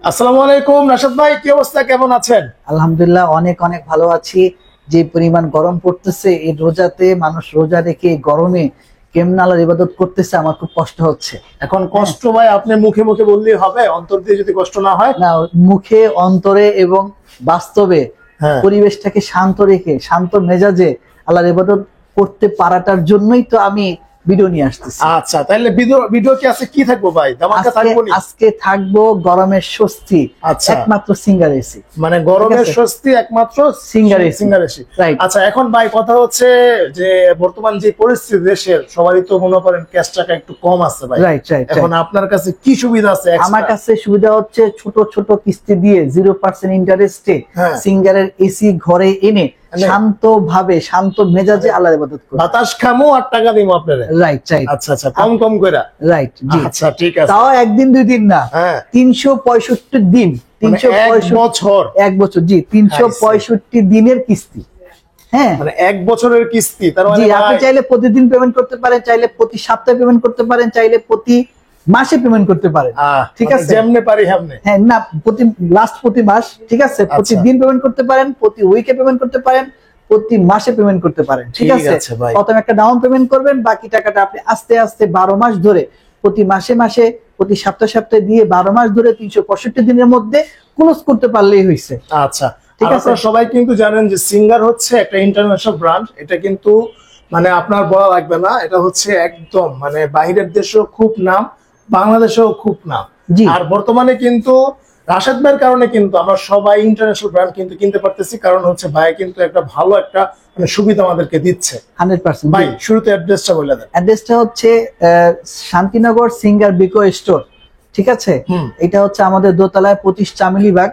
আসসালামু আলাইকুম রাশাদ ভাই, কি অবস্থা, কেমন আছেন? আলহামদুলিল্লাহ, অনেক অনেক ভালো আছি। যে পরিমাণ গরম পড়তেছে, এই রোজাতে মানুষ রোজা রেখে গরমে কেমন আল্লাহর ইবাদত করতেছে, আমার খুব কষ্ট হচ্ছে। এখন কষ্ট ভাই আপনি মুখে মুখে বললেই হবে, অন্তর দিয়ে যদি কষ্ট না হয়? না, মুখে, অন্তরে এবং বাস্তবে হ্যাঁ। পরিবেশটাকে শান্ত রেখে শান্ত মেজাজে আল্লাহর ইবাদত করতে পারাটার জন্যই তো আমি ভিডিও নিয়ে আসতেছি। আচ্ছা, তাহলে ভিডিও কি আছে, কি থাকবো ভাই? ধামাকা থাকবো নি? আজকে থাকবো গরমের স্বস্তি, আচ্ছা। একমাত্র সিঙ্গার এসি। মানে গরমের স্বস্তি একমাত্র singer AC. Singer AC, right. আচ্ছা, এখন ভাই কথা হচ্ছে যে বর্তমান যে পরিস্থিতি দেশের, সবারই তো মনে করেন ক্যাশ টাকা একটু কম আছে ভাই। Right right. এখন আপনার কাছে কি সুবিধা আছে? আমার কাছে সুবিধা হচ্ছে ছোট ছোট কিস্তি দিয়ে 0% ইন্টারেস্টে সিঙ্গারের এসি ঘরে এনে শান্ত ভাবে শান্ত মেজাজে আল্লাহর ইবাদত করব। বাতাস খামু আর টাকা দিমু আপনারে। Right right. আচ্ছা আচ্ছা, কম কম কইরা। রাইট জি। আচ্ছা ঠিক আছে। তাও একদিন দুই দিন না, হ্যাঁ 365 দিন, 365 বছর। এক বছর জি, 365 দিনের কিস্তি। হ্যাঁ মানে এক বছরের কিস্তি, তার মানে আপনি চাইলে প্রতিদিন পেমেন্ট করতে পারেন, চাইলে প্রতি সপ্তাহে পেমেন্ট করতে পারেন, চাইলে প্রতি মাসে পেমেন্ট করতে পারেন। ঠিক আছে, যেমনে পারি হেমনে। হ্যাঁ না, প্রতি মাস, ঠিক আছে, প্রতিদিন পেমেন্ট করতে পারেন, প্রতি উইকে পেমেন্ট করতে পারেন, প্রতি মাসে পেমেন্ট করতে পারেন। ঠিক আছে, প্রথমে একটা ডাউন পেমেন্ট করবেন, বাকি টাকাটা আপনি আস্তে আস্তে 12 মাস ধরে প্রতি মাসে মাসে প্রতি সপ্তাহে সপ্তাহে দিয়ে 12 মাস ধরে 365 দিনের মধ্যে ক্লোজ করতে পারলেই হয়েছে। আচ্ছা ঠিক আছে। সবাই কিন্তু জানেন যে সিঙ্গার হচ্ছে একটা ইন্টারন্যাশনাল ব্র্যান্ড, এটা কিন্তু মানে আপনার বলা লাগবে না, এটা হচ্ছে একদম মানে বাইরের দেশেও খুব নাম, বাংলাদেশেও খুব নাম। আর বর্তমানে কিন্তু রাশেদ ভাইয়ের কারণে কিন্তু আমরা সবাই ইন্টারন্যাশনাল ব্র্যান্ড কিন্তু কিনতে পারতেছি, কারণ হচ্ছে ভাই কিন্তু একটা ভালো একটা মানে সুবিধা আমাদেরকে দিচ্ছে 100%। ভাই শুরুতে অ্যাড্রেসটা বলে দেন। অ্যাড্রেসটা হচ্ছে শান্তিনগর সিঙ্গার বিকো স্টোর। ঠিক আছে, এটা হচ্ছে আমাদের দোতলায় 25 চামেলিবাগ।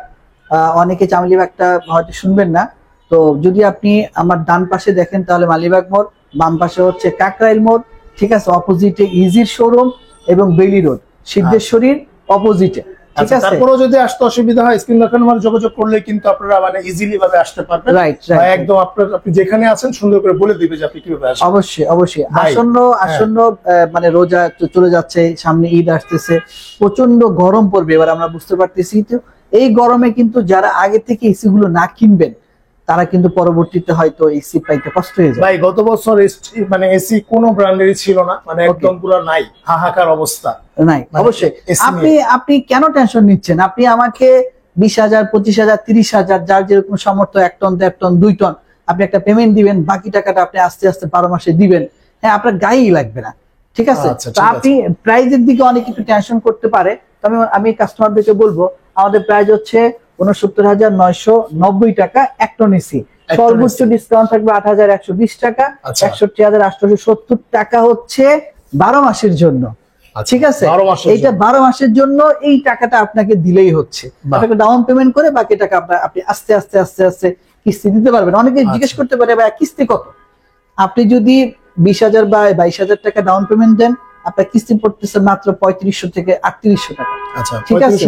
অনেকে চামেলিবাগটা হয়তো শুনবেন না, তো যদি আপনি আমার ডান পাশে দেখেন তাহলে মালিবাগ মোড়, বাম পাশে হচ্ছে কাকরাইল মোড়। ঠিক আছে, অপোজিটে ইজির শোরুম এবং বেলি রোড, সিদ্ধেশ্বরীর অপোজিটে। ঠিক আছে, তারপরেও যদি আসতে অসুবিধা হয় স্ক্রিন দেখানো আমার যোগাযোগ করলে কিন্তু আপনারা মানে ইজিলি ভাবে আসতে পারবেন। রাইট একদম আপনি যেখানে আছেন সুন্দর করে বলে দিবে যে আপনি কিভাবে আসবেন। অবশ্যই অবশ্যই। আসন্ন মানে রোজা চলে যাচ্ছে, সামনে ঈদ আসতেছে, প্রচন্ড গরম পড়বে, এবার আমরা বুঝতে পারতেছি। তো এই গরমে কিন্তু যারা আগে থেকে এসি গুলো না কিনবেন তারা কিন্তু পরবর্তীতে হয়তো এসি পাইতে কষ্ট হয়ে যায়। ভাই গত বছর মানে এসি কোনো ব্র্যান্ডেরই ছিল না, মানে একদম পুরো নাই, হাহাকার অবস্থা নাই। অবশ্যই আপনি কেন টেনশন নিচ্ছেন? আপনি আমাকে 20,000, 25,000, 30,000 যার যেরকম সামর্থ্য, 1 টন, 1.5 টন, 2 টন, আপনি একটা পেমেন্ট দিবেন, বাকি টাকাটা আপনি আস্তে আস্তে 12 মাসে দিবেন। হ্যাঁ, আপনার গায়েই লাগবে না। ঠিক আছে, তো আপনি প্রাইজের দিকে অনেক একটু টেনশন করতে পারে, তবে আমি কাস্টমারদেরকে বলবো আমাদের প্রাইস হচ্ছে 69,990 টাকা 1 টন এসি। সর্বোচ্চ ডিসকাউন্ট থাকবে 8,120 টাকা, 61,870 টাকা হচ্ছে 12 মাসের জন্য। ঠিক আছে, এইটা 12 মাসের জন্য এই টাকাটা আপনাকে দিলেই হচ্ছে। আপনাকে ডাউন পেমেন্ট করে বাকি টাকা আপনি আস্তে আস্তে আস্তে আস্তে কিস্তি দিতে পারবেন। অনেকে জিজ্ঞেস করতে পারে ভাই কিস্তি কত? আপনি যদি 20,000 বা 22,000 টাকা ডাউন পেমেন্ট দেন, আপনার কিস্তি পড়তেছে মাত্র 3500 থেকে 3800 টাকা। ঠিক আছে,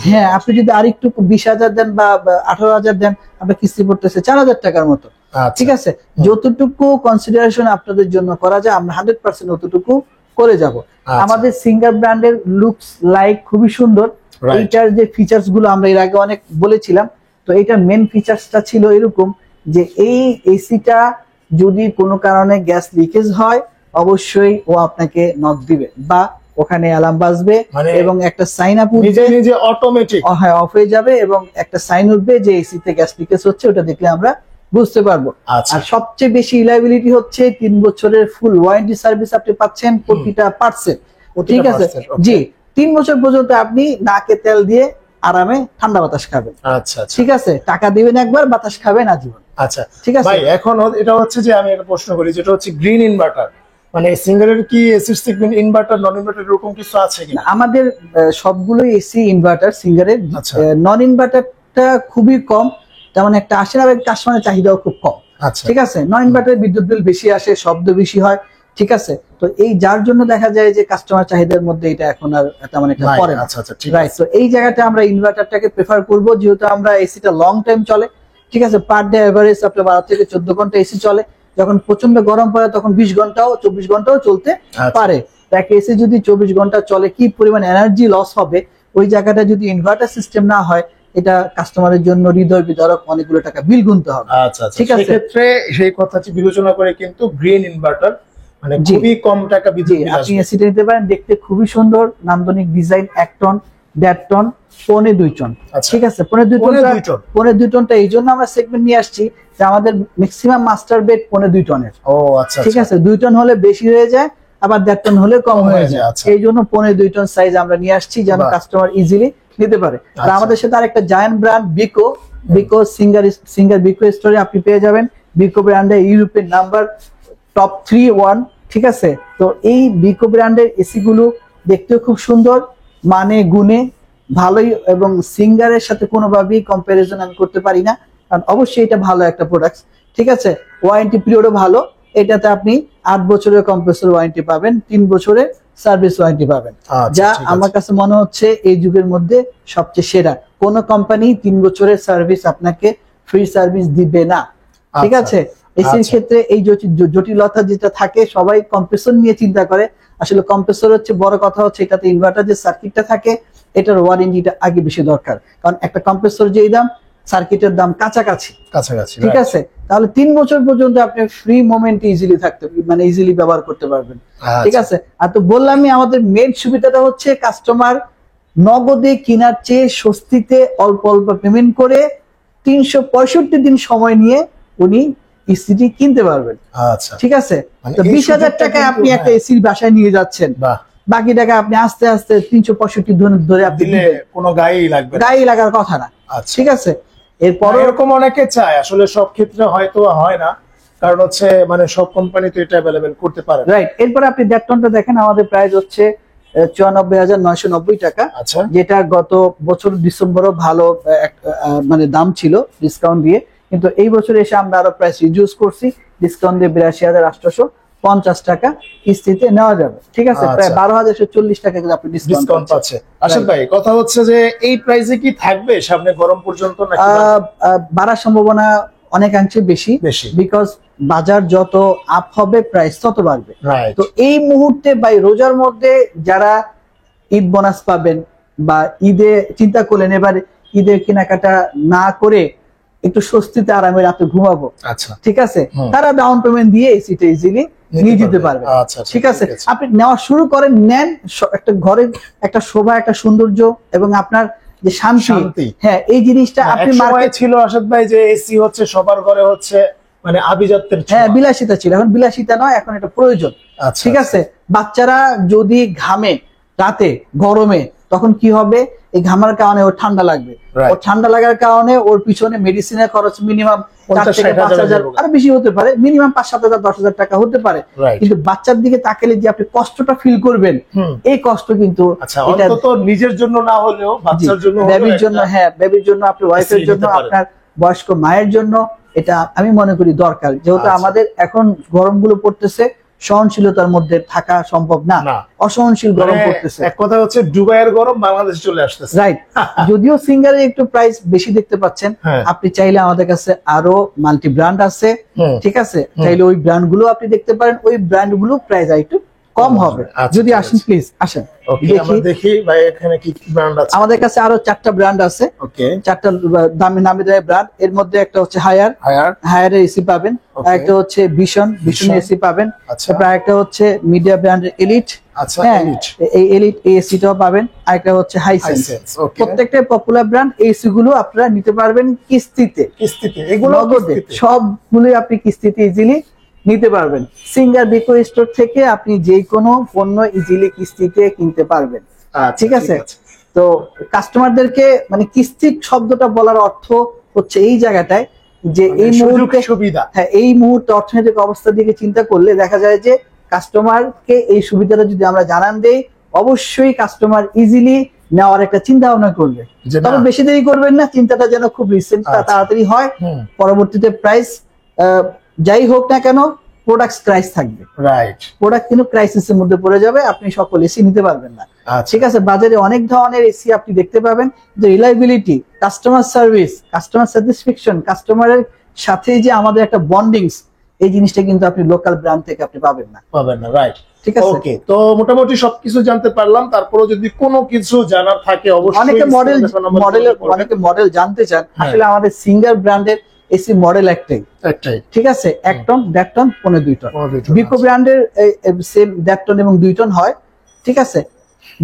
হ্যাঁ, আপনি যদি আরেকটু 20,000 দেন বা 18,000 দেন, আপনার কিস্তি পড়তেছে 4,000 টাকার মতো। ঠিক আছে, যতটুকু কনসিডারেশন আপনাদের জন্য করা যায় আমরা 100% অতটুকু করে যাব। আমাদের সিঙ্গার ব্র্যান্ডের লুকস লাইক খুবই সুন্দর। এইটার যে ফিচার্স গুলো আমরা এর আগে অনেক বলেছিলাম, তো এইটার মেন ফিচার্সটা ছিল এরকম যে এই এসিটা যদি কোনো কারণে গ্যাস লিকেজ হয় অবশ্যই ও আপনাকে নক দিবে বা ওখানে অ্যালার্ম বাজবে এবং একটা সাইন আপ নিজে নিজে অটোমেটিক অফ হয়ে যাবে এবং একটা সাইন উঠবে যে এসিতে গ্যাস লিকেজ হচ্ছে, ওটা দেখলে আমরা বুঝতে পারবো। আর সবচেয়ে বেশি রিলায়েবিলিটি হচ্ছে 3 বছরের ফুল ওয়ারেন্টি সার্ভিস আপনি পাচ্ছেন প্রতিটা পার্টসে। ঠিক আছে জি, 3 বছর পর্যন্ত আপনি নাকে তেল দিয়ে আরামে ঠান্ডা বাতাস খাবেন। আচ্ছা, ঠিক আছে, টাকা দিবেন একবার, বাতাস খাবেন আজীবন। আচ্ছা ঠিক আছে ভাই, এখন এটা হচ্ছে যে আমি একটা প্রশ্ন করি, যেটা হচ্ছে গ্রিন ইনভার্টার, মানে সিঙ্গারের কি এসির সেগমেন্ট ইনভার্টার নন ইনভার্টার এরকম কিছু আছে কিনা? আমাদের সবগুলোই এসি ইনভার্টার সিঙ্গারের, নন ইনভার্টারটা খুবই কম, তেমন একটা আসে না, কাস্টমারের চাহিদাও খুব কম। ঠিক আছে, নন ইনভার্টার বিদ্যুৎ বিল বেশি আসে, শব্দ বেশি হয়। ঠিক আছে, তো এই যার জন্য দেখা যায় যে কাস্টমার চাহিদার মধ্যে এটা এখন আর তেমন একটা পড়ে না। রাইট, তো এই জায়গাতে আমরা ইনভার্টারটাকে প্রেফার করব, যেহেতু আমরা এসিটা লং টাইম চলে। ঠিক আছে, পার ডে এভারেজ আপনার 12 থেকে 14 ঘন্টা এসি চলে। যখন প্রচন্ড গরম পড়ে তখন 20 ঘন্টাও 24 ঘন্টাও চলতে পারে। এক এসি যদি 24 ঘন্টা চলে কি পরিমাণ এনার্জি লস হবে ওই জায়গাটা যদি ইনভার্টার সিস্টেম না হয়, এটা কাস্টমারের জন্য হৃদয় বিদারক, অনেকগুলো টাকা বিল গুনতে হবে। আচ্ছা আচ্ছা, ঠিক আছে। সেক্ষেত্রে সেই কথাটি বিবেচনা করে কিন্তু গ্রিন ইনভার্টার মানে খুবই কম টাকা বিদ্যুৎ বিল আপনি এসিটা নিতে পারেন। দেখতে খুবই সুন্দর, নান্দনিক ডিজাইন, 1 টন, 1.5 টন, 1.25 টন। ঠিক আছে, 1.25 টনটা এই জন্য আমরা সেগমেন্ট নিয়ে আসছি যে আমাদের ম্যাক্সিমাম মাস্টার বেড 1.25 টনের। ও আচ্ছা, ঠিক আছে, 2 টন হলে বেশি হয়ে যায়, আবার 1.5 টন হলে কম হয়ে যায়। এই জন্য 1.25 টন সাইজ আমরা নিয়ে আসছি যেন কাস্টমার ইজিলি নিতে পারে। আর আমাদের সাথে আরেকটা জায়ান্ট ব্র্যান্ড বিকো সিঙ্গার বিকো স্টোরে আপনি পেয়ে যাবেন। বিকো ব্র্যান্ডের ইউরোপের নাম্বার টপ 3 ঠিক আছে। তো এই বিকো ব্র্যান্ডের এসি গুলো দেখতেও খুব সুন্দর, মানে গুণে ভালোই, এবং সিঙ্গারের সাথে কোনোভাবেই কম্পারিজন আমি করতে পারি না, কারণ অবশ্যই এটা ভালো একটা প্রোডাক্ট। ঠিক আছে, ওয়ারেন্টি পিরিয়ডও ভালো। এটাতে আপনি 8 বছরের কম্প্রেসর ওয়ারেন্টি পাবেন, 3 বছরের সার্ভিস ওয়ারেন্টি পাবেন, যা আমার কাছে মনে হচ্ছে এই যুগের মধ্যে সবচেয়ে সেরা। কোন কোম্পানি 3 বছরের সার্ভিস আপনাকে ফ্রি সার্ভিস দিবে না। ঠিক আছে, এসির ক্ষেত্রে এই জটিলতা যেটা থাকে, সবাই কম্প্রেসর নিয়ে চিন্তা করে। আসলে কম্প্রেসর হচ্ছে বড় কথা, হচ্ছে এটাতে ইনভার্টার যে সার্কিটটা থাকে এটার ওয়ারেন্টিটা আগে বেশি দরকার, কারণ একটা কম্প্রেসর যেই দাম, সার্কিটের দাম কাছাকাছি। ঠিক আছে, তাহলে 3 বছর পর্যন্ত আপনি ফ্রি মোমেন্টে ইজিলি থাকতে, মানে ইজিলি ব্যবহার করতে পারবেন। ঠিক আছে, আর তো বললামই আমাদের মেইন সুবিধাটা হচ্ছে কাস্টমার নগদে কেনার চেয়ে স্বস্তিতে অল্প অল্প পেমেন্ট করে 365 দিন সময় নিয়ে উনি এসিটি কিনতে পারবেন। আচ্ছা, ঠিক আছে, তো 20,000 টাকায় আপনি একটা এসির বাসায় নিয়ে যাচ্ছেন, বাকি টাকা আপনি আস্তে আস্তে 365 দিন ধরে আপনি দিলে কোনো গায়েই লাগবে না, গায়ে লাগার কথা না। ঠিক আছে, এরপর এরকম অনেকে চায়, আসলে সব ক্ষেত্রে হয়তো হয় না, কারণ হচ্ছে মানে সব কোম্পানি তো এটা अवेलेबल করতে পারে। রাইট, এরপর আপনি 1.5 টনটা দেখেন, আমাদের প্রাইস হচ্ছে 94,990 টাকা। আচ্ছা, যেটা গত বছর ডিসেম্বরও ভালো মানে দাম ছিল ডিসকাউন্ট দিয়ে, কিন্তু এই বছর এসে আমরা আরো প্রাইস রিডিউস করছি, ডিসকাউন্ট দিয়ে 82,850 টাকা কিস্তিতে নেওয়া যাবে। ঠিক আছে, প্রায় 12,140 টাকা কিন্তু আপনি ডিসকাউন্ট পাচ্ছেন। আশিক ভাই, কথা হচ্ছে যে এই প্রাইসে কি থাকবে সামনে গরম পর্যন্ত, নাকি বাড়ার সম্ভাবনা অনেকাংশে বেশি, বিকজ বাজার যত আপ হবে প্রাইস তত বাড়বে। তো এই মুহূর্তে ভাই রোজার মধ্যে যারা ঈদ বোনাস পাবেন বা ঈদে চিন্তা করলেন এবার ঈদের কেনাকাটা না করে একটু স্বস্তিতে আরামে রাতে ঘুমাবো, আচ্ছা ঠিক আছে, তারা ডাউন পেমেন্ট দিয়ে এসিটা ইজিলি নিয়ে যেতে পারবে। ঠিক আছে, আপনি নেওয়া শুরু করেন, নেন, একটা ঘরের একটা শোভা, একটা সৌন্দর্য এবং আপনার যে শান্তি, হ্যাঁ এই জিনিসটা আপনি মার্কেট ছিল আসাদ ভাই যে এসি হচ্ছে সবার ঘরে হচ্ছে মানে আভিজাত্যের, হ্যাঁ বিলাসিতা ছিল, এখন বিলাসিতা নয়, এখন এটা প্রয়োজন। ঠিক আছে, বাচ্চারা যদি ঘামে রাতে গরমে, তখন কি হবে, এই ঘামার কারণে ওর ঠান্ডা লাগবে, ওর ঠান্ডা লাগার কারণে ওর পিছনে মেডিসিনের খরচ মিনিমাম 4 থেকে 5,000 আর বেশি হতে পারে, মিনিমাম 5-7,000 10,000 টাকা হতে পারে। কিন্তু বাচ্চার দিকে তাকালে যে আপনি কষ্টটা ফিল করবেন, এই কষ্ট কিন্তু এটা তো নিজের জন্য না হলেও বাচ্চার জন্য, বেবির জন্য, হ্যাঁ বেবির জন্য, আপনার ওয়াইফের জন্য, আপনার বয়স্ক মায়ের জন্য এটা আমি মনে করি দরকার। যেহেতু আমাদের এখন গরমগুলো পড়তেছে, সহনশীলতার মধ্যে থাকা সম্ভব না, অসহনশীল গরম পড়তেছে। এক কথা হচ্ছে দুবাইয়ের গরম বাংলাদেশে চলে আসতেছে, রাইট। যদিও সিঙ্গারের একটু প্রাইস বেশি দেখতে পাচ্ছেন, আপনি চাইলে আমাদের কাছে আরো মাল্টি ব্র্যান্ড আছে, ঠিক আছে, চাইলে ওই ব্র্যান্ড গুলো আপনি দেখতে পারেন, ওই ব্র্যান্ড গুলো প্রাইস একটু কম হবে। যদি আসেন প্লিজ আসেন, দেখি ভাই এখানে কি কি ব্র্যান্ড আছে। আমাদের কাছে আরো 4টা ব্র্যান্ড আছে, 4টা দামি নামি দামি ব্র্যান্ড। এর মধ্যে একটা হচ্ছে হায়ারের এসি পাবেন, একটা হচ্ছে ভিশনের এসি পাবেন, তারপর একটা হচ্ছে মিডিয়া ব্র্যান্ডের এলিট, এই এলিট এসিটাও পাবেন, আরেকটা হচ্ছে হাইসেন্স। প্রত্যেকটা পপুলার ব্র্যান্ড এসি গুলো আপনারা নিতে পারবেন কিস্তিতে, এগুলো সবগুলো আপনি কিস্তিতে ইজিলি নিতে পারবেন। সিঙ্গার বিকো স্টোর থেকে আপনি যে কোনো পণ্য ইজিলি কিস্তিতে কিনতে পারবেন। ঠিক আছে, তো কাস্টমারদেরকে মানে কিস্তি শব্দটা বলার অর্থ হচ্ছে এই জায়গাটায় যে এই মুহূর্তে সুবিধা, হ্যাঁ এই মুহূর্তে অর্থনৈতিক অবস্থার দিকে চিন্তা করলে দেখা যায় যে কাস্টমারকে এই সুবিধাটা যদি আমরা জানান দেই, অবশ্যই কাস্টমার ইজিলি নেওয়ার একটা চিন্তা ভাবনা করবে। তবে বেশি দেরি করবেন না, চিন্তাটা যেন খুব রিসেন্ট তাড়াতাড়ি হয়। পরবর্তীতে প্রাইস যাই হোক না কেন, প্রোডাক্ট ক্রাইস থাকবে, রাইট, প্রোডাক্ট কিন্তু ক্রাইসিসের মধ্যে পড়ে যাবে, আপনি সকল এসি নিতে পারবেন না। ঠিক আছে, বাজারে অনেক ধরনের এসি আপনি দেখতে পাবেন, যে reliability, customer service, customer satisfaction, কাস্টমারের সাথে যে আমাদের একটা বন্ডিংস, এই জিনিসটা কিন্তু আপনি লোকাল ব্র্যান্ড থেকে আপনি পাবেন না, রাইট। ঠিক আছে। ওকে, তো মোটামুটি সবকিছু জানতে পারলাম। তারপরেও যদি কোনো কিছু জানার থাকে অবশ্যই অনেকে মডেল জানতে চান, আসলে আমাদের সিঙ্গার ব্র্যান্ডের এসি মডেল একটাই, ঠিক আছে, 1 টন 1.5 টন 15-2 টন। বিকো ব্র্যান্ডের সেম 1.5 টন এবং 2 টন হয়, ঠিক আছে।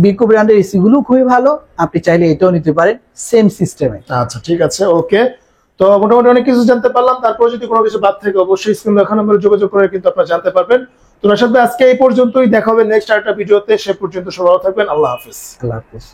বিকো ব্র্যান্ডের এসি গুলো খুবই ভালো, আপনি চাইলে এটাও নিতে পারেন সেম সিস্টেমে। আচ্ছা ঠিক আছে, ওকে। তো মোটামুটি অনেক কিছু জানতে পারলাম। তারপর যদি কোনো কিছু বাদ থাকে অবশ্যই স্ক্রিন দেখা নম্বরে যোগাযোগ করে কিন্তু আপনারা জানতে পারবেন। তো রাশাদ ভাই, আজকে এই পর্যন্তই, দেখা হবে নেক্সট আরেকটা ভিডিওতে। সে পর্যন্ত সবাই ভালো থাকবেন। আল্লাহ হাফেজ। আল্লাহ হাফেজ।